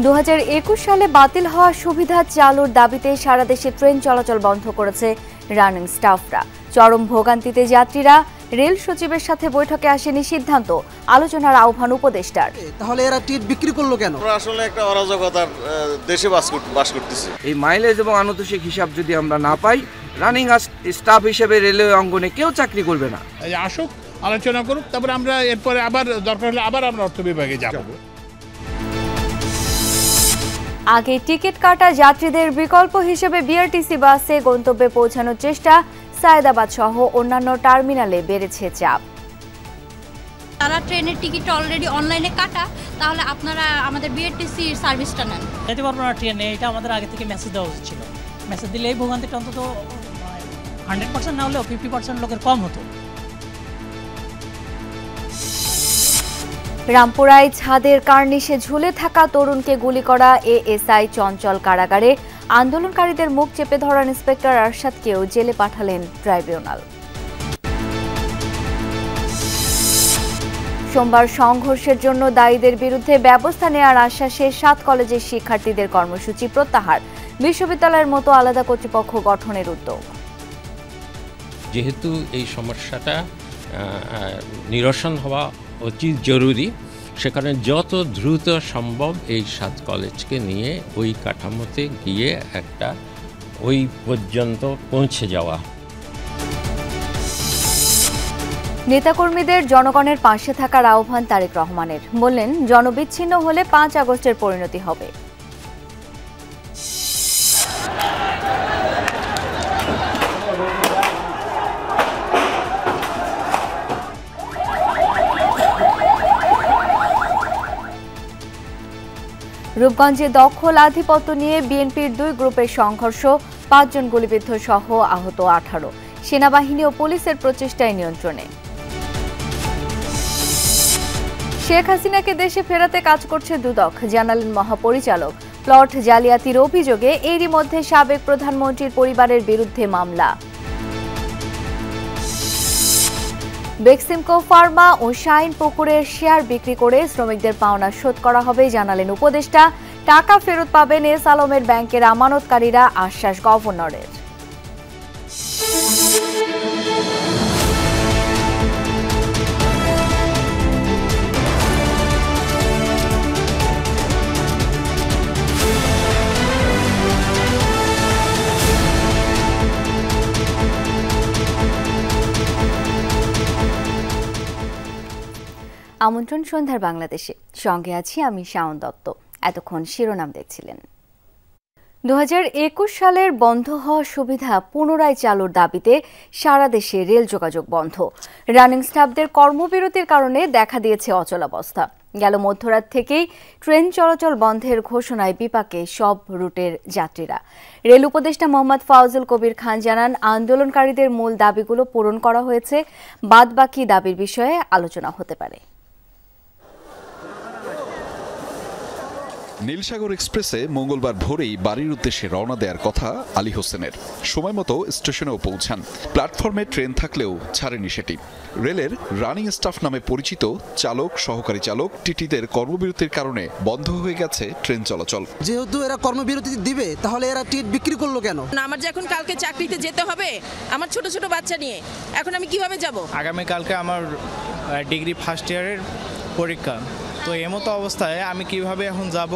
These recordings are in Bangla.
2021 সালে বাতিল হওয়া সুবিধা চালুর দাবিতে সারা দেশে ট্রেন চলাচল বন্ধ করেছে রানিং স্টাফরা। চরম ভোগান্তিতে যাত্রীরা। রেল সচিবের সাথে বৈঠকে আসেনি সিদ্ধান্ত, আলোচনার আহ্বান উপদেষ্টার। তাহলে এরা টিকিট বিক্রি করলো কেন? আসলে একটা অরাজকতার দেশে বাস করতেছে। এই মাইলেজ এবং আনুতোষিক হিসাব যদি আমরা না পাই, রানিং স্টাফ হিসেবে রেলওয়ে অঙ্গনে কেউ চাকরি করবে না। আসুক, আলোচনা করুক, তারপরে আমরা এরপরে আবার দরকার হলে আবার আমরা অর্থ বিভাগে যাব। আগে টিকিট কাটা যাত্রীদের বিকল্প হিসেবে বিআরটিসি বাসে গন্তব্যে পৌঁছানোর চেষ্টা। সায়েদাবাদ সহ অন্যান্য টার্মিনালে বেড়েছে চাপ। তারা ট্রেনের টিকিট অলরেডি অনলাইনে কাটা, তাহলে আপনারা আমাদের বিআরটিসি সার্ভিসটা নেন। যেতে পারবো না ট্রেনে, এটা আমাদের আগে থেকে মেসেজ দেওয়া উচিত ছিল। মেসেজ দিলে এই ভোগান্তিটা অন্তত 100% না হলেও 50% লোকের কম হতো। রামপুরায় ছাদের কার্নিশে ঝুলে থাকা তরুণকে গুলি করা এএসআই চঞ্চল কারাগারে। আন্দোলনকারীদের মুখ চেপে ধরা ইন্সপেক্টর আরশাদকেও জেলে পাঠালেন ট্রাইব্যুনাল। সোমবার সংঘর্ষের জন্য দায়ীদের বিরুদ্ধে ব্যবস্থা নেওয়ার আশ্বাসে 7 কলেজের শিক্ষার্থীদের কর্মসূচি প্রত্যাহার। বিশ্ববিদ্যালয়ের মতো আলাদা কর্তৃপক্ষ গঠনের উদ্যোগ। যেহেতু এই সমস্যাটা নিরসন হওয়া অতি জরুরি, সেখানে যত দ্রুত সম্ভব এই 7 কলেজকে নিয়ে ওই কাঠামোতে গিয়ে একটা ওই পর্যন্ত পৌঁছে যাওয়া। নেতাকর্মীদের জনগণের পাশে থাকার আহ্বান তারেক রহমানের। বললেন, জনবিচ্ছিন্ন হলে 5 আগস্টের পরিণতি হবে। রূপগঞ্জে দখল আধিপত্য নিয়ে বিএনপির 2 গ্রুপের সংঘর্ষ। 5 জন গুলিবিদ্ধ সহ আহত 18। সেনাবাহিনী ও পুলিশের প্রচেষ্টায় নিয়ন্ত্রণে। শেখ হাসিনাকে দেশে ফেরাতে কাজ করছে দুদক, জানালেন মহাপরিচালক। প্লট জালিয়াতির অভিযোগে এরই মধ্যে সাবেক প্রধানমন্ত্রীর পরিবারের বিরুদ্ধে মামলা। বেক্সিমকো ফার্মা ও শাইন পুকুরের শেয়ার বিক্রি করে শ্রমিকদের পাওনা শোধ করা হবে, জানালেন উপদেষ্টা। টাকা ফেরত পাবেন এস আলমের ব্যাংকের আমানতকারীরা, আশ্বাস গভর্নরের। আমন্ত্রণ সন্ধ্যার বাংলাদেশে, সঙ্গে আছি আমি শাওন দত্ত। এতক্ষণ শিরোনাম দেখছিলেন। 2021 সালের বন্ধ হওয়া সুবিধা পুনরায় চালুর দাবিতে সারা দেশে রেল যোগাযোগ বন্ধ। রানিং স্টাফদের কর্মবিরতির কারণে দেখা দিয়েছে অচলাবস্থা। গেল মধ্যরাত থেকেই ট্রেন চলাচল বন্ধের ঘোষণায় বিপাকে সব রুটের যাত্রীরা। রেল উপদেষ্টা মোহাম্মদ ফাউজুল কবির খান জানান, আন্দোলনকারীদের মূল দাবিগুলো পূরণ করা হয়েছে, বাদবাকি দাবির বিষয়ে আলোচনা হতে পারে। নীলসাগর এক্সপ্রেসে মঙ্গলবার ভোরেই বাড়ির উদ্দেশ্যে রওনা দেওয়ার কথা আলী হোসেনের। সময় মতো স্টেশনেও পৌঁছান। প্ল্যাটফর্মে ট্রেন থাকলেও ছাড়েনি সেটি। রেলের রানিং স্টাফ নামে পরিচিত চালক, সহকারী চালক, টিটিদের কর্মবিরতির কারণে বন্ধ হয়ে গেছে ট্রেন চলাচল। যেহেতু এরা কর্মবিরতি দিবে, তাহলে এরা টিকিট বিক্রি করলো কেন? আমার যে এখন কালকে চাকরিতে যেতে হবে, আমার ছোট ছোট বাচ্চা নিয়ে, এখন আমি কিভাবে যাব? আগামী কালকে আমার ডিগ্রি ফার্স্ট ইয়ারের পরীক্ষা, তো এমতো অবস্থায় আমি কিভাবে এখন যাব?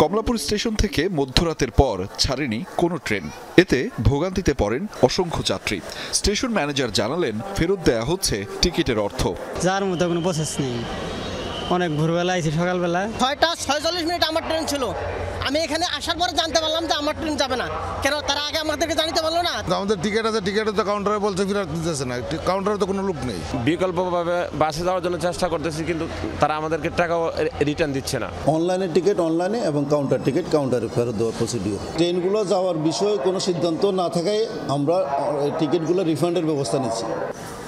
কমলাপুর স্টেশন থেকে মধ্যরাতের পর ছাড়েনি কোনো ট্রেন। এতে ভোগান্তিতে পড়েন অসংখ্য যাত্রী। স্টেশন ম্যানেজার জানালেন, ফেরত দেয়া হচ্ছে টিকিটের অর্থ। যার মতো কোনো প্রসেস নেই। অনেক ভোরবেলা আইছি, সকালবেলা 6টা 46 আমার ট্রেন ছিল। আমি এখানে আসার পরে জানতে পারলাম যে আমার ট্রেন যাবে না। কেন তারা আগে আমাদেরকে জানিতে পারলো না? আমাদের টিকিট আছে, টিকিটে তো কাউন্টারে বলছে ফেরত দিতেছে না, কাউন্টারে তো কোনো লোক নেই। বিকল্পভাবে বাসে যাওয়ার জন্য চেষ্টা করতেছি, কিন্তু তারা আমাদেরকে টাকাও রিটার্ন দিচ্ছে না। অনলাইনে টিকিট অনলাইনে এবং কাউন্টার টিকিট কাউন্টারে ফেরত দেওয়ার প্রসিডিওর। ট্রেনগুলো যাওয়ার বিষয়ে কোনো সিদ্ধান্ত না থাকায় আমরা টিকিটগুলো রিফান্ডের ব্যবস্থা নিচ্ছি।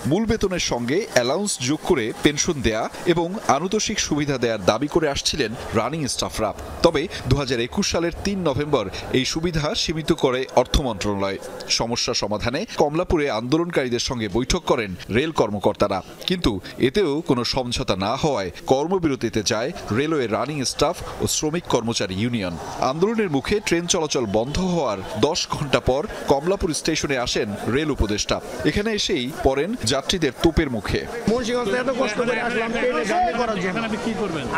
মূল বেতনের সঙ্গে অ্যালাউন্স যোগ করে পেনশন দেয়া এবং আনুতোষিক সুবিধা দেওয়ার দাবি করে আসছিলেন রানিং স্টাফরা। তবে 2021 সালের 3 নভেম্বর এই সুবিধা সীমিত করে অর্থ মন্ত্রণালয়। সমস্যা সমাধানে কমলাপুরে আন্দোলনকারীদের সঙ্গে বৈঠক করেন রেল কর্মকর্তারা, কিন্তু এতেও কোনো সমঝোতা না হওয়ায় কর্মবিরতিতে যায় রেলওয়ে রানিং স্টাফ ও শ্রমিক কর্মচারী ইউনিয়ন। আন্দোলনের মুখে ট্রেন চলাচল বন্ধ হওয়ার 10 ঘন্টা পর কমলাপুর স্টেশনে আসেন রেল উপদেষ্টা। এখানে এসেই পড়েন যাত্রীদের তোপের মুখে।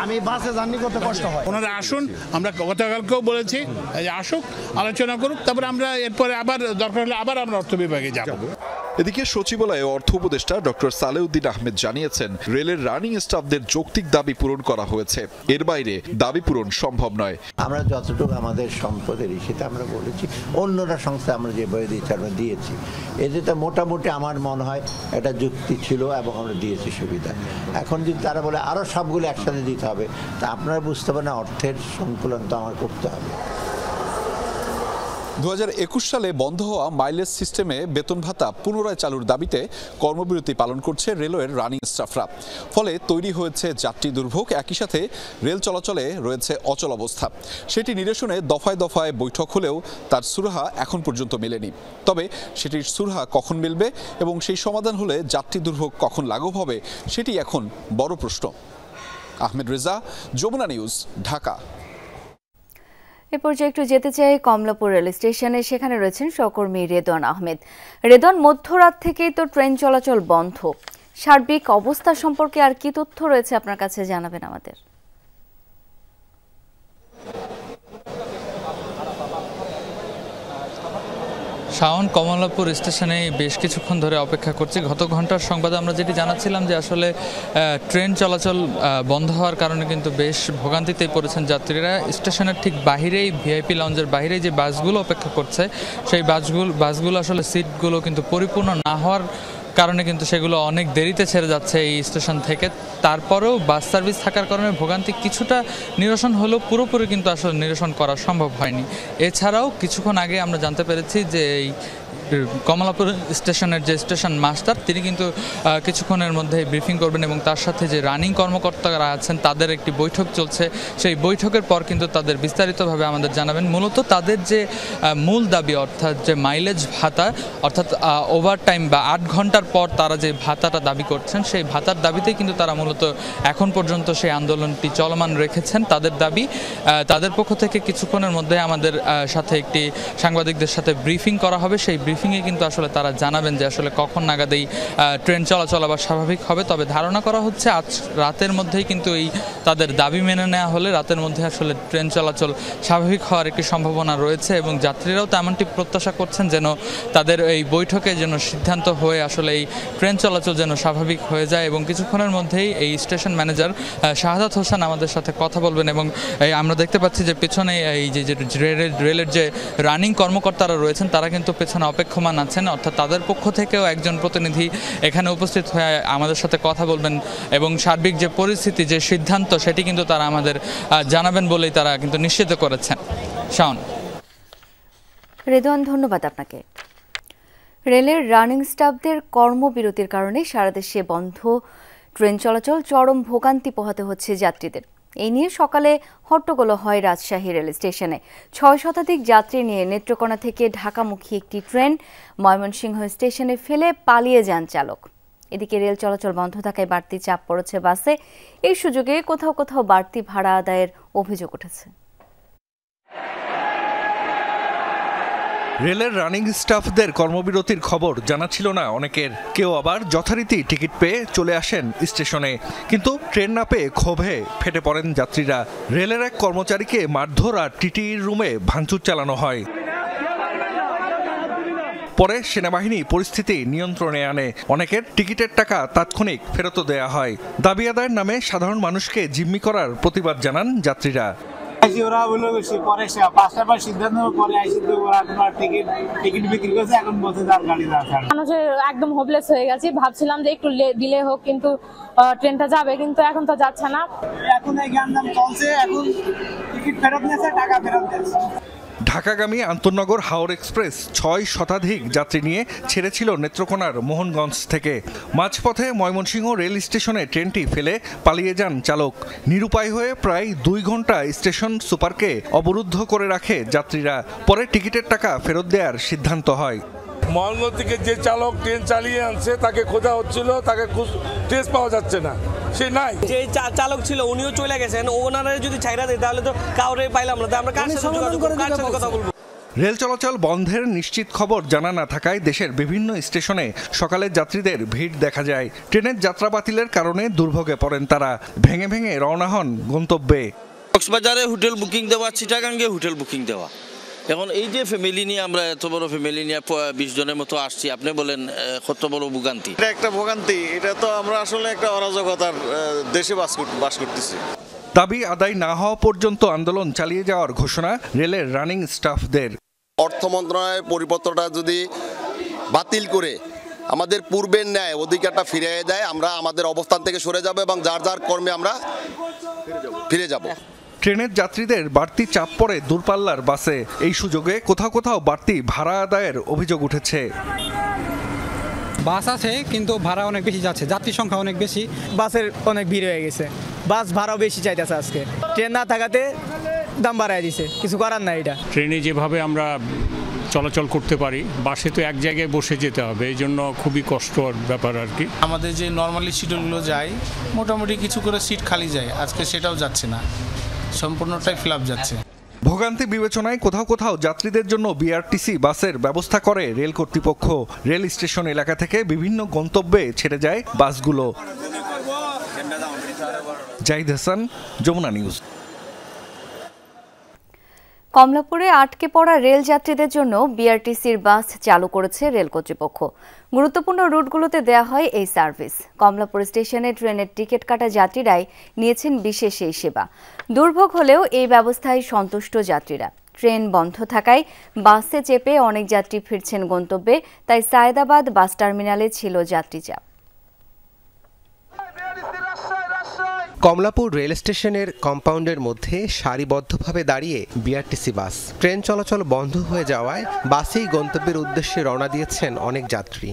আমি বাসে জার্নি করতে কষ্ট হয়। ওনারা আসুন, আমরা গতকালকেও বলেছি আসুক, আলোচনা করুক, তারপরে আমরা এরপরে আবার দরকার হলে আবার আমরা অর্থ বিভাগে যাব। এদিকে সচিবালয়ে অর্থ উপদেষ্টা ডক্টর সালেউদ্দিন আহমেদ জানিয়েছেন, রেলের রানিং স্টাফদের যৌক্তিক দাবি পূরণ করা হয়েছে, এর বাইরে দাবি পূরণ সম্ভব নয়। আমরা যতটুকু আমাদের সম্পদের সেটা আমরা বলেছি, অন্যরা সংস্থা আমরা যে বই দিয়েছি আমরা দিয়েছি। এতে মোটামুটি আমার মনে হয় এটা যুক্তি ছিল এবং আমরা দিয়েছি সুবিধা। এখন যদি তারা বলে আরও সবগুলো একসাথে দিতে হবে, তা আপনারা বুঝতে পারেন অর্থের সংকুলন তো আমার করতে হবে। 2021 সালে বন্ধ হওয়া মাইলেজ সিস্টেমে বেতন ভাতা পুনরায় চালুর দাবিতে কর্মবিরতি পালন করছে রেলওয়ের রানিং স্টাফরা। ফলে তৈরি হয়েছে যাত্রী দুর্ভোগ, একই সাথে রেল চলাচলে রয়েছে অচল অবস্থা। সেটি নিরসনে দফায় দফায় বৈঠক হলেও তার সুরাহা এখন পর্যন্ত মেলেনি। তবে সেটির সুরাহা কখন মিলবে এবং সেই সমাধান হলে যাত্রী দুর্ভোগ কখন লাঘব হবে, সেটি এখন বড় প্রশ্ন। আহমেদ রেজা, যমুনা নিউজ, ঢাকা। এ পর্যায়ে একটু যেতে চাই কমলাপুর রেল স্টেশনে, সেখানে রয়েছেন সহকর্মী রেদওয়ান আহমেদ। রেদওয়ান, মধ্যরাত থেকেই তো ট্রেন চলাচল বন্ধ, সার্বিক অবস্থা সম্পর্কে আর কি তথ্য রয়েছে আপনার কাছে জানাবেন আমাদের। শাওন, কমলাপুর স্টেশনে বেশ কিছুক্ষণ ধরে অপেক্ষা করছি। গত ঘন্টার সংবাদে আমরা যেটি জানাচ্ছিলাম যে আসলে ট্রেন চলাচল বন্ধ হওয়ার কারণে কিন্তু বেশ ভোগান্তিতে পড়েছেন যাত্রীরা। স্টেশনের ঠিক বাহিরেই, ভিআইপি লঞ্চের বাহিরেই যে বাসগুলো অপেক্ষা করছে, সেই বাসগুলো আসলে সিটগুলো কিন্তু পরিপূর্ণ না হওয়ার কারণে কিন্তু সেগুলো অনেক দেরিতে ছেড়ে যাচ্ছে এই স্টেশন থেকে। তারপরেও বাস সার্ভিস থাকার কারণে ভোগান্তি কিছুটা নিরসন হলেও পুরোপুরি কিন্তু আসলে নিরসন করা সম্ভব হয়নি। এছাড়াও কিছুক্ষণ আগে আমরা জানতে পেরেছি যে এই কমলাপুর স্টেশনের যে স্টেশন মাস্টার, তিনি কিন্তু কিছুক্ষণের মধ্যে ব্রিফিং করবেন এবং তার সাথে যে রানিং কর্মকর্তারা আছেন তাদের একটি বৈঠক চলছে। সেই বৈঠকের পর কিন্তু তাদের বিস্তারিতভাবে আমাদের জানাবেন। মূলত তাদের যে মূল দাবি, অর্থাৎ যে মাইলেজ ভাতা, অর্থাৎ ওভারটাইম বা 8 ঘন্টার পর তারা যে ভাতাটা দাবি করছেন, সেই ভাতার দাবিতেই কিন্তু তারা মূলত এখন পর্যন্ত সেই আন্দোলনটি চলমান রেখেছেন। তাদের দাবি, তাদের পক্ষ থেকে কিছুক্ষণের মধ্যে আমাদের সাথে একটি সাংবাদিকদের সাথে ব্রিফিং করা হবে। সেই ব্রিফিংয়ে কিন্তু আসলে তারা জানাবেন যে আসলে কখন নাগাদ এই ট্রেন চলাচল আবার স্বাভাবিক হবে। তবে ধারণা করা হচ্ছে আজ রাতের মধ্যেই কিন্তু এই তাদের দাবি মেনে নেওয়া হলে রাতের মধ্যে আসলে ট্রেন চলাচল স্বাভাবিক হওয়ার একটি সম্ভাবনা রয়েছে এবং যাত্রীরাও তেমনটি প্রত্যাশা করছেন যেন তাদের এই বৈঠকে যেন সিদ্ধান্ত হয়ে আসলে এই ট্রেন চলাচল যেন স্বাভাবিক হয়ে যায়। এবং কিছুক্ষণের মধ্যেই এই স্টেশন ম্যানেজার শাহাদাত হোসেন আমাদের সাথে কথা বলবেন এবং আমরা দেখতে পাচ্ছি যে পেছনে এই যে রেলের যে রানিং কর্মকর্তারা রয়েছেন তারা কিন্তু পেছনে অপেক্ষমান আছেন, অর্থাৎ তাদের পক্ষ থেকেও একজন প্রতিনিধি এখানে উপস্থিত হয়ে আমাদের সাথে কথা বলবেন এবং সার্বিক যে পরিস্থিতি, যে সিদ্ধান্ত, সেটি কিন্তু তারা আমাদের জানাবেন বলেই তারা কিন্তু নিশ্চিত করেছেন। শাওন। রেদওয়ান, ধন্যবাদ আপনাকে। রেলের রানিং স্টাফদের কর্মবিরতির কারণে সারা দেশে বন্ধ ট্রেন চলাচল, চরম ভোগান্তি পোহাতে হচ্ছে যাত্রীদের। এই নিয়ে সকালে হট্টগোল হয় রাজশাহী রেল স্টেশনে। 6 শতাধিক যাত্রী নিয়ে নেত্রকোনা থেকে ঢাকামুখী একটি ট্রেন ময়মনসিংহ স্টেশনে ফেলে পালিয়ে যান চালক। এদিকে রেল চলাচল বন্ধ থাকায় বাড়তি চাপ পড়েছে বাসে। এই সুযোগে কোথাও কোথাও বাড়তি ভাড়া আদায়ের অভিযোগ উঠেছে। রেলের রানিং স্টাফদের কর্মবিরতির খবর জানা ছিল না অনেকের। কেউ আবার যথারীতি টিকিট পেয়ে চলে আসেন স্টেশনে, কিন্তু ট্রেন না পেয়ে ক্ষোভে ফেটে পড়েন যাত্রীরা। রেলের এক কর্মচারীকে মারধর আর টিটিইর রুমে ভাঙচুর চালানো হয়। পরে সেনাবাহিনী পরিস্থিতি নিয়ন্ত্রণে আনে। অনেকের টিকিটের টাকা তাৎক্ষণিক ফেরত দেয়া হয়। দাবি আদায়ের নামে সাধারণ মানুষকে জিম্মি করার প্রতিবাদ জানান যাত্রীরা। একদম হোপলেস হয়ে গেছি, ভাবছিলাম যে একটু ডিলে হোক, কিন্তু ট্রেনটা যাবে, কিন্তু এখন তো যাচ্ছে না। এখন এই গ্যাঞ্জাম চলছে, এখন টিকিট ফেরত নিয়েছে, টাকা ফেরত দিয়েছে। ঢাকাগামী আন্তনগর হাওর এক্সপ্রেস ৬ শতাধিক যাত্রী নিয়ে ছেড়েছিল নেত্রকোনার মোহনগঞ্জ থেকে। মাঝপথে ময়মনসিংহ রেল স্টেশনে ট্রেনটি ফেলে পালিয়ে যান চালক। নিরুপায় হয়ে প্রায় ২ ঘন্টা স্টেশন সুপারকে অবরুদ্ধ করে রাখে যাত্রীরা। পরে টিকিটের টাকা ফেরত দেওয়ার সিদ্ধান্ত হয়। মোহনগঞ্জ থেকে যে চালক ট্রেন চালিয়ে আনছে তাকে খোঁজা হচ্ছিল, তাকে ট্রেস পাওয়া যাচ্ছে না, সে নাই। যে চালক ছিল উনিও চলে গেছেন, ওনারা যদি ছাইরা দেয় তাহলে তো কাউরে পাইলাম না, আমরা কার সাথে যোগাযোগ করব, কার সাথে কথা বলবো। রেল চলাচল বন্ধের নিশ্চিত খবর জানা না থাকায় দেশের বিভিন্ন স্টেশনে সকালে যাত্রীদের ভিড় দেখা যায়। ট্রেনের যাত্রা বাতিলের কারণে দুর্ভোগে পড়েন তারা। ভেঙে ভেঙে রওনা হন গন্তব্যে। কক্সবাজারে হোটেল বুকিং দেওয়া, চিটাগাঙ্গে হোটেল বুকিং দেওয়া। এখন এই যে ফ্যামিলি নিয়ে আমরা এত বড় ফ্যামিলি নিয়ে ২০ জনের মতো আসছি, আপনি বলেন কত বড় ভোগান্তি। এটা একটা ভোগান্তি, এটা তো আমরা আসলে একটা অরাজকতার দেশে বাস করতেছি। দাবি আদায় না হওয়া পর্যন্ত আন্দোলন চালিয়ে যাওয়ার ঘোষণা রেলের রানিং স্টাফদের। অর্থ মন্ত্রণালয়ের পরিপত্রটা যদি বাতিল করে আমাদের পূর্বের ন্যায় অধিকারটা ফিরিয়ে দেয়, আমরা আমাদের অবস্থান থেকে সরে যাব এবং যার যার কর্মে আমরা ফিরে যাব। ট্রেনের যাত্রীদের বাড়তি চাপ পড়ে দূরপাল্লার বাসে। এই সুযোগে কোথাও কোথাও বাড়তি ভাড়া আদায়ের অভিযোগ উঠেছে। বাস আছে কিন্তু ভাড়া অনেক বেশি যাচ্ছে, যাত্রী সংখ্যা অনেক বেশি, বাসের অনেক ভিড় হয়ে গেছে, বাস ভাড়াও বেশি চাইতেছে। আজকে ট্রেন না থাকাতে দাম বাড়ায় দিছে, কিছু করার নাই। এটা ট্রেনে যেভাবে আমরা চলাচল করতে পারি, বাসে তো এক জায়গায় বসে যেতে হবে, এই জন্য খুবই কষ্টর ব্যাপার আর কি। আমাদের যে নর্মালি শিডিউলগুলো যায় মোটামুটি কিছু করে সিট খালি যায়, আজকে সেটাও যাচ্ছে না, সম্পূর্ণটাই ফিল যাচ্ছে। ভোগান্তি বিবেচনায় কোথাও কোথাও যাত্রীদের জন্য বিআরটিসি বাসের ব্যবস্থা করে রেল কর্তৃপক্ষ। রেল স্টেশন এলাকা থেকে বিভিন্ন গন্তব্যে ছেড়ে যায় বাসগুলো। জাহিদ হাসান, যমুনা নিউজ। কমলাপুরে আটকে পড়া রেল যাত্রীদের জন্য বিআরটিসির বাস চালু করেছে রেল কর্তৃপক্ষ। গুরুত্বপূর্ণ রুটগুলোতে দেয়া হয় এই সার্ভিস। কমলাপুর স্টেশনে ট্রেনের টিকিট কাটা যাত্রীরাই নিয়েছেন বিশেষ এই সেবা। দুর্ভোগ হলেও এই ব্যবস্থায় সন্তুষ্ট যাত্রীরা। ট্রেন বন্ধ থাকায় বাসে চেপে অনেক যাত্রী ফিরছেন গন্তব্যে, তাই সায়েদাবাদ বাস টার্মিনালে ছিল যাত্রী চাপ। কমলাপুর রেল স্টেশনের কম্পাউন্ডের মধ্যে সারিবদ্ধভাবে দাঁড়িয়ে বিআরটিসি বাস। ট্রেন চলাচল বন্ধ হয়ে যাওয়ায় বাসেই গন্তব্যের উদ্দেশ্যে রওনা দিয়েছেন অনেক যাত্রী।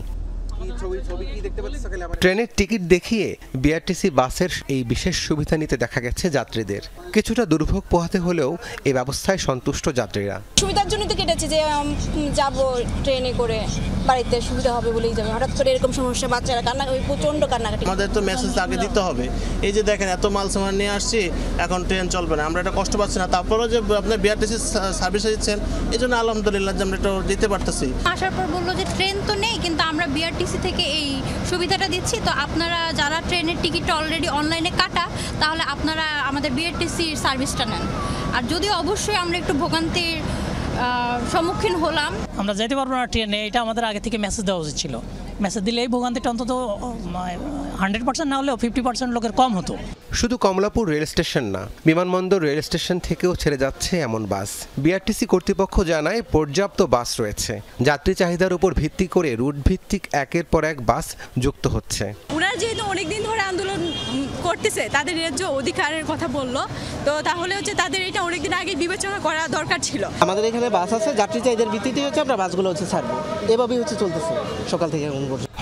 ট্রেনের টিকিট দেখিয়ে বিআরটিসি বাসের এই বিশেষ সুবিধা নিতে দেখা গেছে যাত্রীদের। কিছুটা দুর্ভোগ পোহাতে হলেও এই ব্যবস্থায় সন্তুষ্ট যাত্রীরা। সুবিধার জন্য তো কেটেছে যে যাব ট্রেনে করে, বাড়িতে সুবিধা হবে বলেই যাবে। হঠাৎ করে এরকম সমস্যা, বাচ্চারা কান্না, প্রচন্ড কান্নাকাটি। আমাদের তো মেসেজ আগে দিতে হবে, এই যে দেখেন এত মাল সামান নিয়ে আসছি, এখন ট্রেন চলবে না, আমরা এটা কষ্ট পাচ্ছি না। তারপরেও যে আপনার বিআরটিসি সার্ভিস দিচ্ছেন, এই জন্য আলহামদুলিল্লাহ যে আমরা এটা দিতে পারতেছি। আসার পর বললো যে ট্রেন তো নেই, কিন্তু আমরা বিআরটিসি থেকে এই সুবিধাটা দিচ্ছি, তো আপনারা যারা ট্রেনের টিকিটটা অলরেডি অনলাইনে কাটা, তাহলে আপনারা আমাদের বিআরটিসির সার্ভিসটা নেন। আর যদিও অবশ্যই আমরা একটু ভোগান্তির সম্মুখীন হলাম, আমরা যেতে পারবো না ট্রেনে, এটা আমাদের আগে থেকে মেসেজ দেওয়া উচিত ছিল। মেসেজ দিলে এই ভোগান্তিটা অন্তত 100% না হলেও 50% লোকের কম হতো। শুধু কমলাপুর রেল স্টেশন না, বিমানবন্দর রেল স্টেশন থেকেও ছেড়ে যাচ্ছে এমন বাস। বিআরটিসি কর্তৃপক্ষ জানায় পর্যাপ্ত বাস রয়েছে। যাত্রী চাহিদার উপর ভিত্তি করে রুট ভিত্তিক একের পর এক বাস যুক্ত হচ্ছে। ওনারা যেহেতু অনেকদিন ধরে আন্দোলন করতেছে, তাদের ন্যায্য অধিকারের কথা বললো, তো তাহলে হচ্ছে তাদের এটা অনেকদিন আগে বিবেচনা করা দরকার ছিল। আমাদের এখানে বাস আছে, যাত্রী চাহিদার ভিত্তিতে হচ্ছে আমরা বাসগুলো হচ্ছে ছাড়বো, এভাবেই হচ্ছে চলতেছে সকাল থেকে।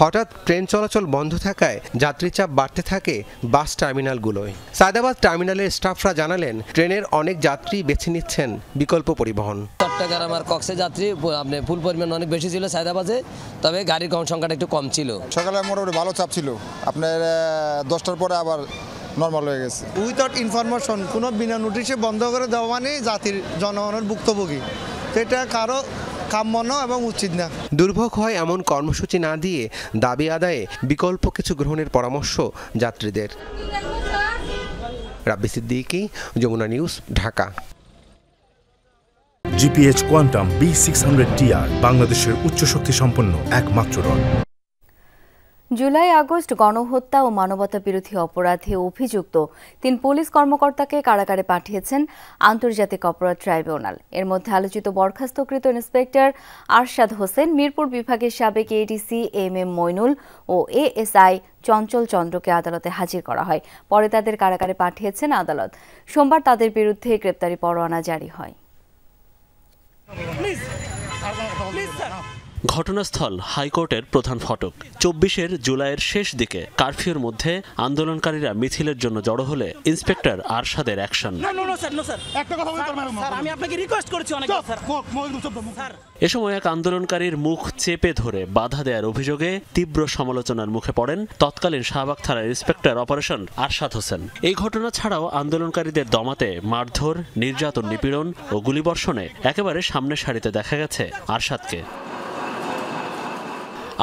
হঠাৎ ট্রেন চলাচল বন্ধ থাকায় যাত্রী চাপ বাড়তে থাকে বাস টার্মিনালগুলোয়। সায়েদাবাদ টার্মিনালের স্টাফরা জানালেন ট্রেনের অনেক যাত্রী বেছে নিচ্ছেন বিকল্প পরিবহন। চট্টগ্রাম আর কক্সে যাত্রী আপনি ফুল পরিমাণ অনেক বেশি ছিল সায়েদাবাদে, তবে গাড়ির সংখ্যাটা একটু কম ছিল। সকালে মোটামুটি ভালো চাপ ছিল, আপনার 10টার পরে আবার নর্মাল হয়ে গেছে। উইথাউট ইনফরমেশন, কোনো বিনা নোটিশে বন্ধ করে দেওয়া মানে জাতির জনগণের ভুক্তভোগী, এটা কারো কাম্য এবং উচিত না। দুর্ভোগ হয় এমন কর্মসূচি না দিয়ে দাবি আদায়ে বিকল্প কিছু গ্রহণের পরামর্শ যাত্রীদের। Rabbi Siddiqui, Jamuna news, Dhaka. GPH quantum B600TR বাংলাদেশের উচ্চ শক্তি সম্পন্ন একমাত্র রড। জুলাই আগস্ট গণহত্যা ও মানবতা বিরোধী অপরাধে অভিযুক্ত 3 পুলিশ কর্মকর্তাকে কারাগারে পাঠিয়েছেন আন্তর্জাতিক অপরাধ ট্রাইব্যুনাল। এর মধ্যে আলোচিত বরখাস্তকৃত ইন্সপেক্টর আরশাদ হোসেন, মিরপুর বিভাগের সাবেক এডিসি MM মইনুল ও ASI চঞ্চল চন্দ্রকে আদালতে হাজির করা হয়। পরে তাদের কারাগারে পাঠিয়েছেন আদালত। সোমবার তাদের বিরুদ্ধে গ্রেপ্তারি পরোয়ানা জারি হয়। ঘটনাস্থল হাইকোর্টের প্রধান ফটক। ২৪ জুলাইয়ের শেষ দিকে কারফিউর মধ্যে আন্দোলনকারীরা মিছিলের জন্য জড়ো হলে ইন্সপেক্টর আরশাদের অ্যাকশন। এ সময় এক আন্দোলনকারীর মুখ চেপে ধরে বাধা দেওয়ার অভিযোগে তীব্র সমালোচনার মুখে পড়েন তৎকালীন শাহবাগ থানার ইন্সপেক্টর অপারেশন আরশাদ হোসেন। এই ঘটনা ছাড়াও আন্দোলনকারীদের দমাতে মারধর, নির্যাতন, নিপীড়ন ও গুলিবর্ষণে একেবারে সামনের সারিতে দেখা গেছে আরশাদকে।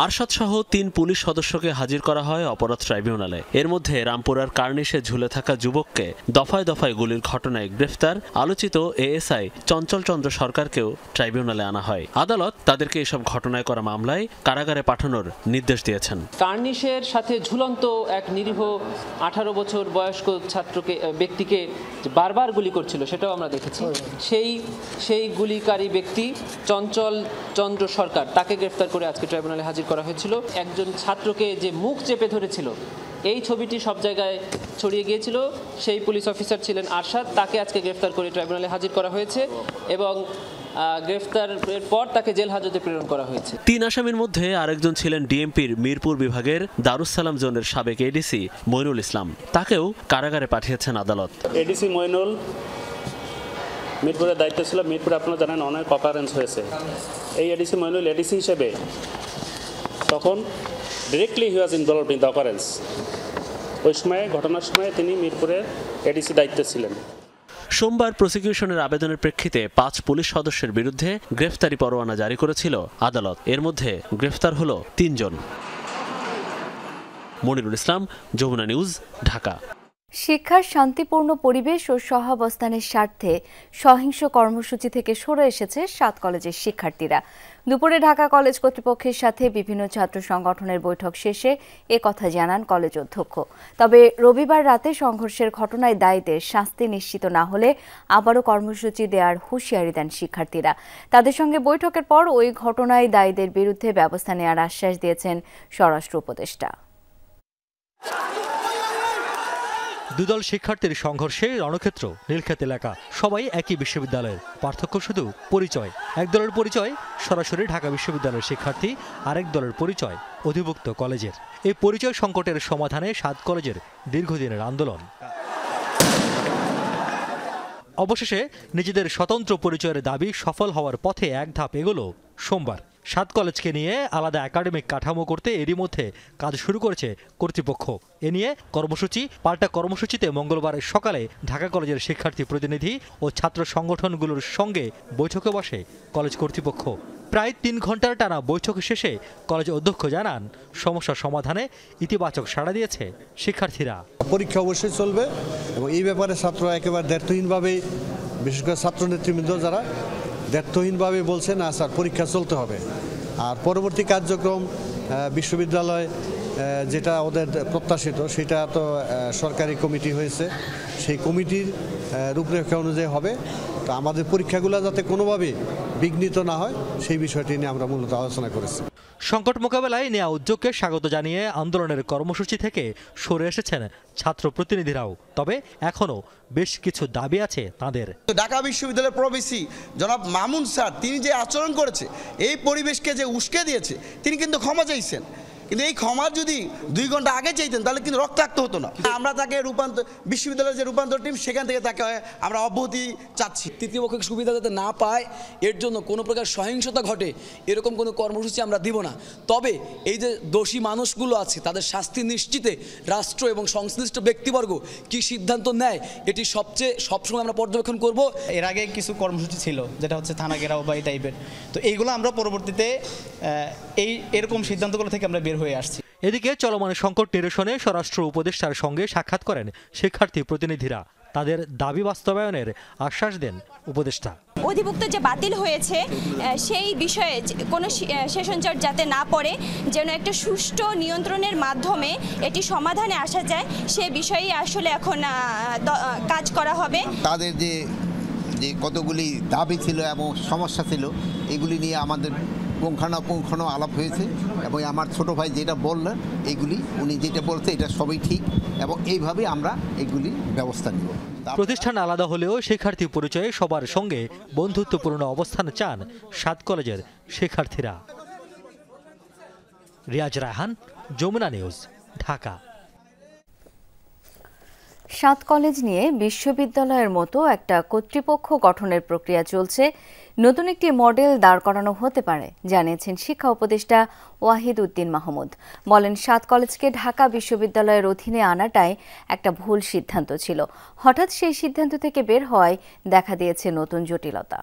আরশাদ সহ ৩ পুলিশ সদস্যকে হাজির করা হয় অপরাধ ট্রাইব্যুনালে। এর মধ্যে রামপুরার কার্নিশে ঝুলে থাকা যুবককে দফায় দফায় গুলির ঘটনায় গ্রেফতার আলোচিত এএসআই চঞ্চল চন্দ্র সরকারকেও ট্রাইব্যুনালে আনা হয়। আদালত তাদেরকে এসব ঘটনায় করা মামলায় কারাগারে পাঠানোর নির্দেশ দিয়েছেন। কার্নিশের সাথে ঝুলন্ত এক নিরীহ 18 বছর বয়স্ক ব্যক্তিকে বারবার গুলি করছিল, সেটাও আমরা দেখেছি। সেই গুলিকারী ব্যক্তি চঞ্চল চন্দ্র সরকার, তাকে গ্রেফতার করে আজকে ট্রাইব্যুনালে হাজির করা হয়েছিল। একজন ছাত্রকে যে মুখ চেপে ধরেছিল, এই ছবিটি সব জায়গায় ছড়িয়ে গিয়েছিল। সেই পুলিশ অফিসার ছিলেন আরশাদ, তাকে আজকে গ্রেফতার করে ট্রাইব্যুনালে হাজির করা হয়েছে এবং গ্রেফতারের পর তাকে জেল হাজতে প্রেরণ করা হয়েছে। ৩ আসামির মধ্যে আরেকজন ছিলেন ডিএমপির মিরপুর বিভাগের দারুসালাম জোনের সাবেক এডিসি মইনুল ইসলাম। তাকেও কারাগারে পাঠিয়েছেন আদালত। এডিসি মইনুল মিরপুরের দায়িত্ব ছিল। মিরপুরে আপনারা জানেন অনেক অকারেন্স হয়েছে। এই এডিসি মইনুল এডিসি হিসেবে তখন directly he was involved in the occurrence. ওই সময় ঘটনার সময় তিনি মিরপুরের এডিসি দায়িত্বে ছিলেন। সোমবার প্রসিকিউশনের আবেদনের প্রেক্ষিতে 5 পুলিশ সদস্যের বিরুদ্ধে গ্রেফতারি পরোয়ানা জারি করেছিল আদালত। এর মধ্যে গ্রেফতার হলো 3 জন। মনিরুল ইসলাম, যমুনা নিউজ, ঢাকা। শিক্ষার শান্তিপূর্ণ পরিবেশ ও সহাবস্থানের স্বার্থে সহিংস কর্মসূচি থেকে সরে এসেছে 7 কলেজের শিক্ষার্থীরা। দুপুরে ঢাকা কলেজ কর্তৃপক্ষের সাথে বিভিন্ন ছাত্র সংগঠনের বৈঠক শেষে একথা জানান কলেজ অধ্যক্ষ। তবে রবিবার রাতে সংঘর্ষের ঘটনায় দায়ীদের শাস্তি নিশ্চিত না হলে আবারও কর্মসূচি দেওয়ার হুঁশিয়ারি দেন শিক্ষার্থীরা। তাদের সঙ্গে বৈঠকের পর ওই ঘটনায় দায়ীদের বিরুদ্ধে ব্যবস্থা নেওয়ার আশ্বাস দিয়েছেন স্বরাষ্ট্র উপদেষ্টা। দুদল শিক্ষার্থীর সংঘর্ষে রণক্ষেত্র নীলক্ষেত এলাকা। সবাই একই বিশ্ববিদ্যালয়ের, পার্থক্য শুধু পরিচয়। এক দলের পরিচয় সরাসরি ঢাকা বিশ্ববিদ্যালয়ের শিক্ষার্থী, আরেক দলের পরিচয় অধিভুক্ত কলেজের। এই পরিচয় সংকটের সমাধানে 7 কলেজের দীর্ঘদিনের আন্দোলন। অবশেষে নিজেদের স্বতন্ত্র পরিচয়ের দাবি সফল হওয়ার পথে এক ধাপ এগোলো সোমবার। 7 কলেজকে নিয়ে আলাদা একাডেমিক কাঠামো করতে এরই মধ্যে কাজ শুরু করেছে কর্তৃপক্ষ। এ নিয়ে পাল্টা কর্মসূচিতে মঙ্গলবার সকালে ঢাকা কলেজের শিক্ষার্থী প্রতিনিধি ও ছাত্র সংগঠনগুলোর সঙ্গে বৈঠকে বসে কলেজ কর্তৃপক্ষ। প্রায় 3 ঘন্টার টানা বৈঠক শেষে কলেজ অধ্যক্ষ জানান, সমস্যা সমাধানে ইতিবাচক সাড়া দিয়েছে শিক্ষার্থীরা। পরীক্ষা অবশ্যই চলবে এবং এই ব্যাপারে ছাত্ররা একেবারে দায়িত্বহীনভাবে, বিশেষ করে ছাত্র নেতৃবৃন্দ যারা দায়িত্বহীনভাবে বলছে না স্যার পরীক্ষা চলতে হবে। আর পরবর্তী কার্যক্রম বিশ্ববিদ্যালয় যেটা ওদের প্রত্যাশিত, সেটা তো সরকারি কমিটি হয়েছে, সেই কমিটির রূপরেখা অনুযায়ী হবে। তো আমাদের পরীক্ষাগুলো যাতে কোনোভাবে বিঘ্নিত না হয় সেই বিষয়টি নিয়ে আমরা মূলত আলোচনা করেছি। সংকট মোকাবেলায় নেওয়া উদ্যোগকে স্বাগত জানিয়ে আন্দোলনের কর্মসূচি থেকে সরে এসেছেন ছাত্র প্রতিনিধিরাও। তবে এখনও বেশ কিছু দাবি আছে তাদের। ঢাকা বিশ্ববিদ্যালয়ের প্রবেশী জনাব মামুন স্যার, তিনি যে আচরণ করেছে, এই পরিবেশকে যে উস্কে দিয়েছে, তিনি কিন্তু ক্ষমা চাইছেন। কিন্তু এই ক্ষমা যদি 2 ঘন্টা আগে চাইতেন তাহলে কিন্তু রক্তাক্ত হতো না। আমরা তাকে বিশ্ববিদ্যালয়ের যে রূপান্তর টিম, সেখান থেকে তাকে আমরা অব্যাহতি চাচ্ছি। তৃতীয় পক্ষের সুবিধা যাতে না পায়, এর জন্য কোনো প্রকার সহিংসতা ঘটে এরকম কোনো কর্মসূচি আমরা দিব না। তবে এই যে দোষী মানুষগুলো আছে, তাদের শাস্তি নিশ্চিতে রাষ্ট্র এবং সংশ্লিষ্ট ব্যক্তিবর্গ কি সিদ্ধান্ত নেয়, এটি সবসময় আমরা পর্যবেক্ষণ করব। এর আগে কিছু কর্মসূচি ছিল, যেটা হচ্ছে থানা ঘেরাও বা এই টাইপের, তো এইগুলো আমরা পরবর্তীতে এরকম সিদ্ধান্তগুলো থেকে আমরা বের হয়ে আসছি। এদিকে চলমান সংকট নিরসনে স্বরাষ্ট্র উপদেষ্টার সঙ্গে সাক্ষাৎ করেন শিক্ষার্থী প্রতিনিধিরা। তাদের দাবি বাস্তবায়নের আশ্বাস দেন উপদেষ্টা। অধিভুক্ত যে বাতিল হয়েছে সেই বিষয়ে কোনো সেশন জট যাতে না পড়ে, যেন একটা সুষ্ঠু নিয়ন্ত্রণের মাধ্যমে এটি সমাধানে আসা যায়, সে বিষয়ে আসলে এখন কাজ করা হবে। তাদের যে কতগুলি দাবি ছিল এবং সমস্যা ছিল, এগুলি নিয়ে আমাদের পুঙ্খানুপুঙ্খানু আলাপ হয়েছে এবং আমার ছোট ভাই যেটা বললেন, এগুলি উনি যেটা বলছে এটা সবই ঠিক এবং এইভাবে আমরা এগুলি ব্যবস্থা নিব। প্রতিষ্ঠান আলাদা হলেও শিক্ষার্থী পরিচয়ে সবার সঙ্গে বন্ধুত্বপূর্ণ অবস্থান চান ৭ কলেজের শিক্ষার্থীরা। রিয়াজ রায়হান, যমুনা নিউজ, ঢাকা। ৭ কলেজ নিয়ে বিশ্ববিদ্যালয়ের মতো একটা কর্তৃপক্ষ গঠনের প্রক্রিয়া চলছে। নতুন একটি মডেল দাঁড় করানো হতে পারে জানিয়েছেন শিক্ষা উপদেষ্টা ওয়াহিদ উদ্দিন মাহমুদ। বলেন, ৭ কলেজকে ঢাকা বিশ্ববিদ্যালয়ের অধীনে আনাটাই একটা ভুল সিদ্ধান্ত ছিল। হঠাৎ সেই সিদ্ধান্ত থেকে বের হওয়ায় দেখা দিয়েছে নতুন জটিলতা।